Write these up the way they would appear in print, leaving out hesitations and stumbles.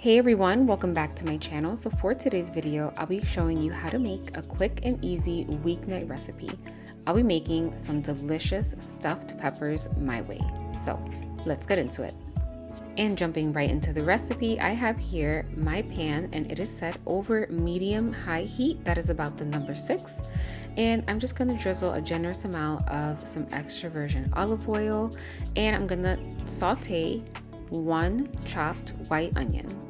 Hey everyone, welcome back to my channel. So for today's video, I'll be showing you how to make a quick and easy weeknight recipe. I'll be making some delicious stuffed peppers my way. So let's get into it. And jumping right into the recipe, I have here my pan and it is set over medium-high heat. That is about the number 6. And I'm just gonna drizzle a generous amount of some extra virgin olive oil, and I'm gonna saute 1 chopped white onion.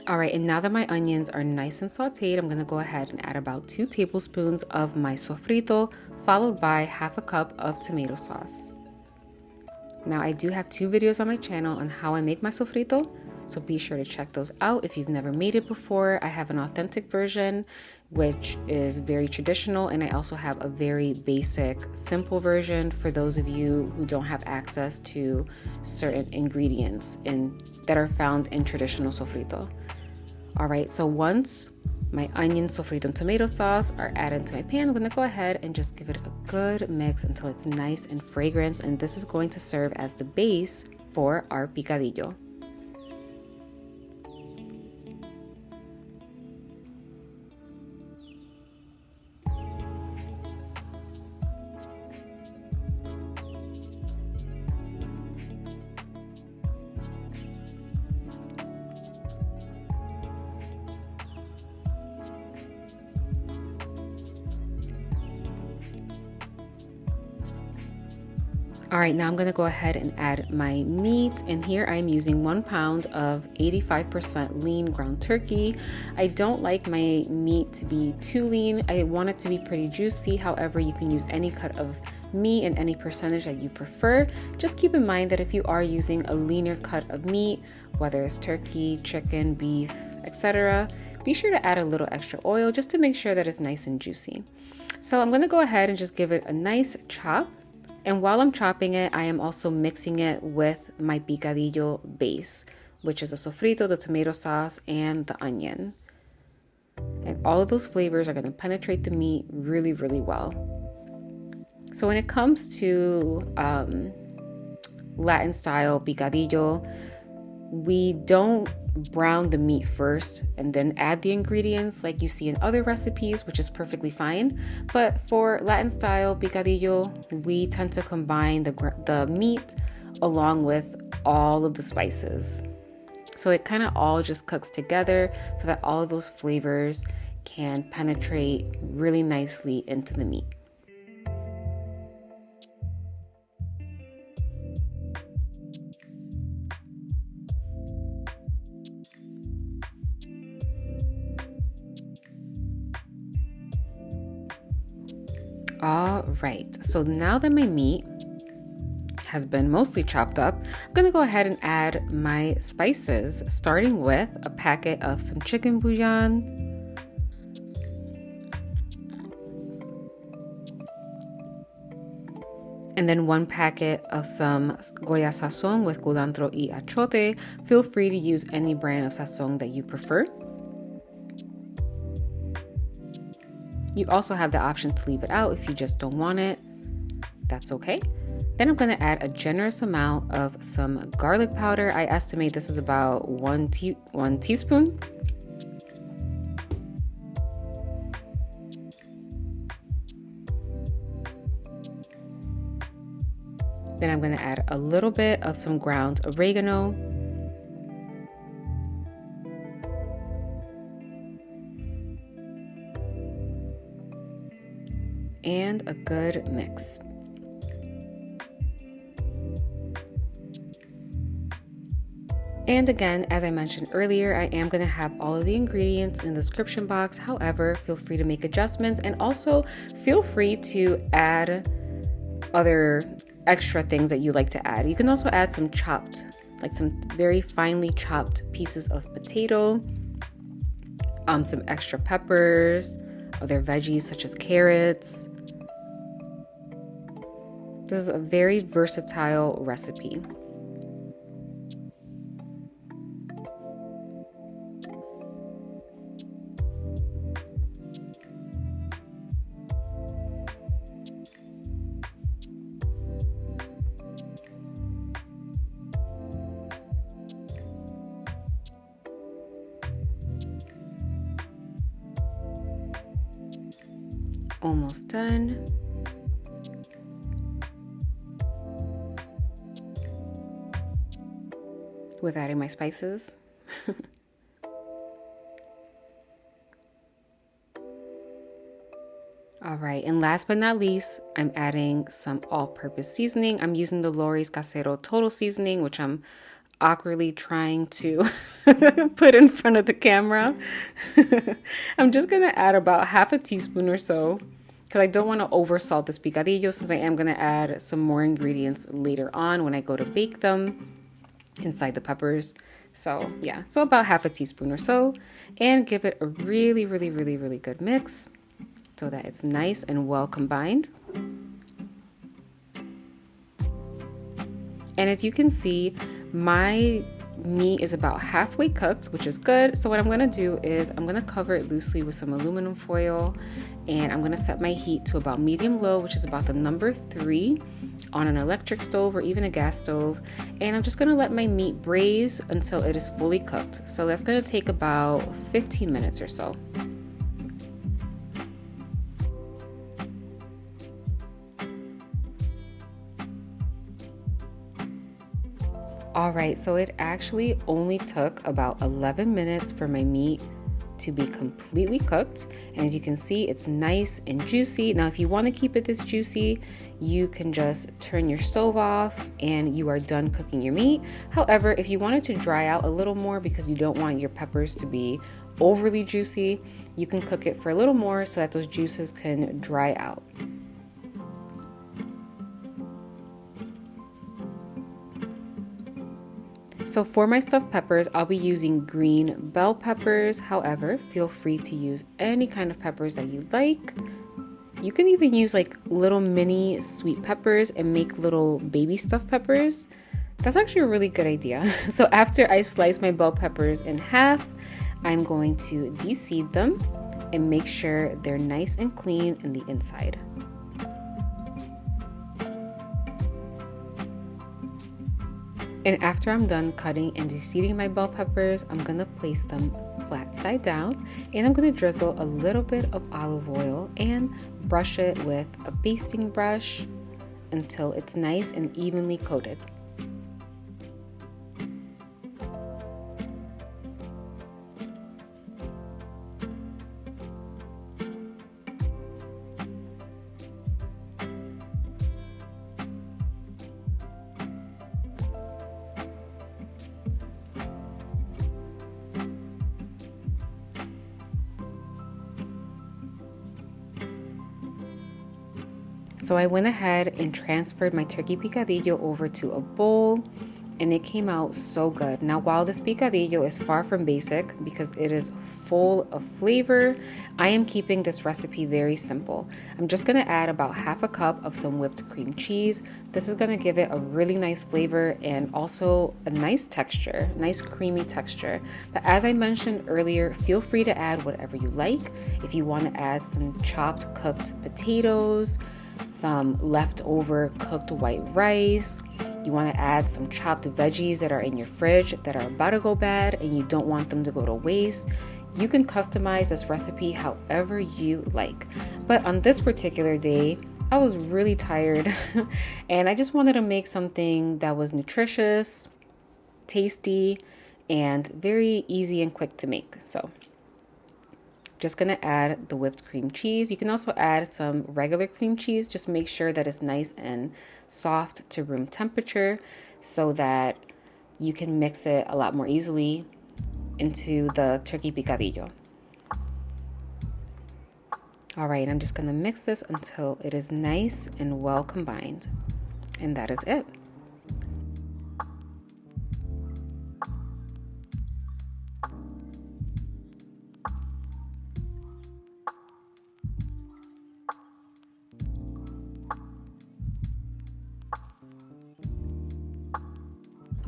All right, and now that my onions are nice and sauteed, I'm gonna go ahead and add about 2 tablespoons of my sofrito, followed by half a cup of tomato sauce. Now I do have 2 videos on my channel on how I make my sofrito, so be sure to check those out if you've never made it before. I have an authentic version, which is very traditional, and I also have a very basic, simple version for those of you who don't have access to certain ingredients that are found in traditional sofrito. All right, so once my onion, sofrito, and tomato sauce are added to my pan, I'm gonna go ahead and just give it a good mix until it's nice and fragrant, and this is going to serve as the base for our picadillo. All right, now I'm gonna go ahead and add my meat, and here I'm using 1 pound of 85% lean ground turkey. I don't like my meat to be too lean. I want it to be pretty juicy. However, you can use any cut of meat and any percentage that you prefer. Just keep in mind that if you are using a leaner cut of meat, whether it's turkey, chicken, beef, etc., be sure to add a little extra oil just to make sure that it's nice and juicy. So I'm gonna go ahead and just give it a nice chop. And while I'm chopping it, I am also mixing it with my picadillo base, which is the sofrito, the tomato sauce, and the onion. And all of those flavors are going to penetrate the meat really, really well. So when it comes to Latin style picadillo, we don't brown the meat first and then add the ingredients like you see in other recipes, which is perfectly fine. But for Latin style picadillo, we tend to combine the meat along with all of the spices. So it kind of all just cooks together so that all of those flavors can penetrate really nicely into the meat. All right, so now that my meat has been mostly chopped up, I'm gonna go ahead and add my spices, starting with a packet of some chicken bouillon, and then 1 packet of some Goya sazón with culantro y achote. Feel free to use any brand of sazón that you prefer. You also have the option to leave it out if you just don't want it. That's okay. Then I'm gonna add a generous amount of some garlic powder. I estimate this is about 1 teaspoon. Then I'm gonna add a little bit of some ground oregano. And a good mix. And again, as I mentioned earlier, I am going to have all of the ingredients in the description box. However, feel free to make adjustments, and also feel free to add other extra things that you like to add. You can also add some chopped, like some very finely chopped pieces of potato, some extra peppers, other veggies such as carrots. This is a very versatile Almost done. With adding my spices. All right, and last but not least, I'm adding some all-purpose seasoning. I'm using the Lori's Casero Total Seasoning, which I'm awkwardly trying to put in front of the camera. I'm just gonna add about half a teaspoon or so because I don't want to oversalt this picadillo, since I am gonna add some more ingredients later on when I go to bake them inside the peppers. So yeah, so about half a teaspoon or so, and give it a really, really, really, really good mix so that it's nice and well combined. And as you can see, my meat is about halfway cooked, which is good. So what I'm gonna do is I'm gonna cover it loosely with some aluminum foil, and I'm gonna set my heat to about medium-low, which is about the number 3 on an electric stove or even a gas stove. And I'm just gonna let my meat braise until it is fully cooked. So that's gonna take about 15 minutes or so. All right, so it actually only took about 11 minutes for my meat to be completely cooked. And as you can see, it's nice and juicy. Now, if you want to keep it this juicy, you can just turn your stove off and you are done cooking your meat. However, if you want it to dry out a little more because you don't want your peppers to be overly juicy, you can cook it for a little more so that those juices can dry out. So for my stuffed peppers, I'll be using green bell peppers. However, feel free to use any kind of peppers that you like. You can even use like little mini sweet peppers and make little baby stuffed peppers. That's actually a really good idea. So after I slice my bell peppers in half, I'm going to de-seed them and make sure they're nice and clean in the inside. And after I'm done cutting and de-seeding my bell peppers, I'm gonna place them flat side down, and I'm gonna drizzle a little bit of olive oil and brush it with a basting brush until it's nice and evenly coated. So I went ahead and transferred my turkey picadillo over to a bowl, and it came out so good. Now, while this picadillo is far from basic because it is full of flavor, I am keeping this recipe very simple. I'm just gonna add about half a cup of some whipped cream cheese. This is gonna give it a really nice flavor and also a nice texture, nice creamy texture. But as I mentioned earlier, feel free to add whatever you like. If you wanna add some chopped cooked potatoes, some leftover cooked white rice, you want to add some chopped veggies that are in your fridge that are about to go bad and you don't want them to go to waste, you can customize this recipe however you like. But on this particular day, I was really tired and I just wanted to make something that was nutritious, tasty, and very easy and quick to make. So just gonna add the whipped cream cheese. You can also add some regular cream cheese. Just make sure that it's nice and soft to room temperature so that you can mix it a lot more easily into the turkey picadillo. All right, I'm just gonna mix this until it is nice and well combined. And that is it.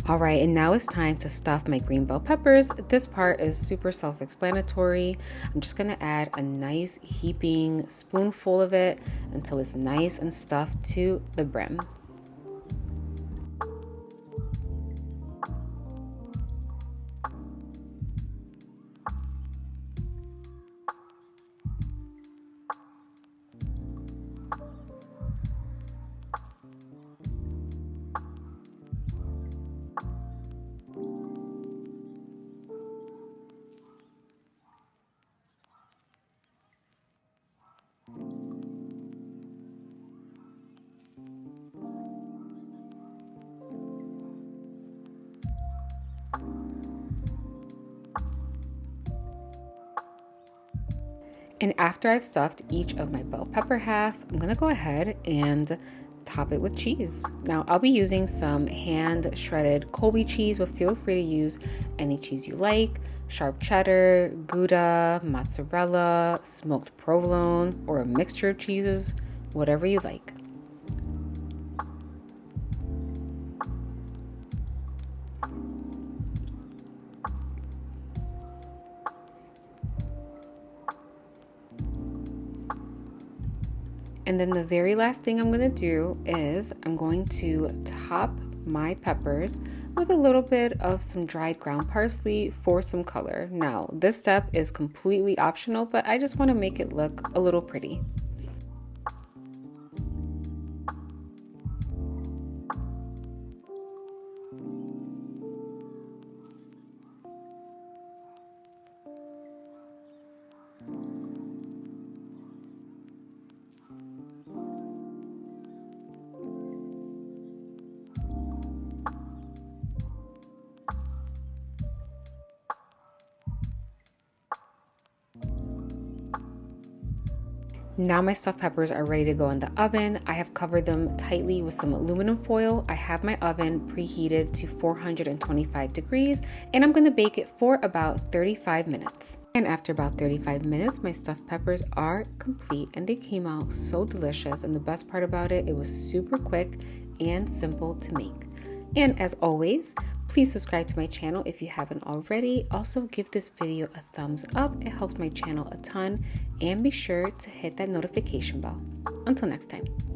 All right, and now it's time to stuff my green bell peppers. This part is super self-explanatory. I'm just gonna add a nice heaping spoonful of it until it's nice and stuffed to the brim. And after I've stuffed each of my bell pepper half, I'm gonna go ahead and top it with cheese. Now I'll be using some hand shredded Colby cheese, but feel free to use any cheese you like. Sharp cheddar, Gouda, mozzarella, smoked provolone, or a mixture of cheeses, whatever you like. And then the very last thing I'm gonna do is I'm going to top my peppers with a little bit of some dried ground parsley for some color. Now, this step is completely optional, but I just wanna make it look a little pretty. Now my stuffed peppers are ready to go in the oven. I have covered them tightly with some aluminum foil. I have my oven preheated to 425 degrees and I'm gonna bake it for about 35 minutes. And after about 35 minutes, my stuffed peppers are complete and they came out so delicious. And the best part about it, it was super quick and simple to make. And as always, please subscribe to my channel if you haven't already. Also, give this video a thumbs up. It helps my channel a ton. And be sure to hit that notification bell. Until next time.